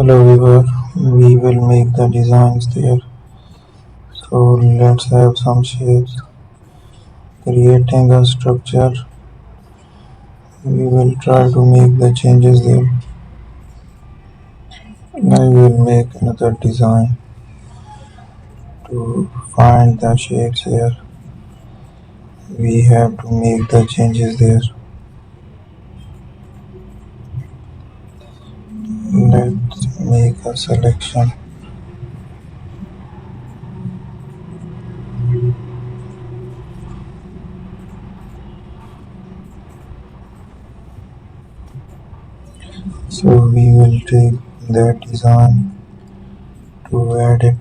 Hello viewer, we will make the designs there. So let's have some shapes. Creating a structure, we will try to make the changes there. I will make another design to find the shapes here. We have to make the changes there. Let's make a selection. So we will take that design to add it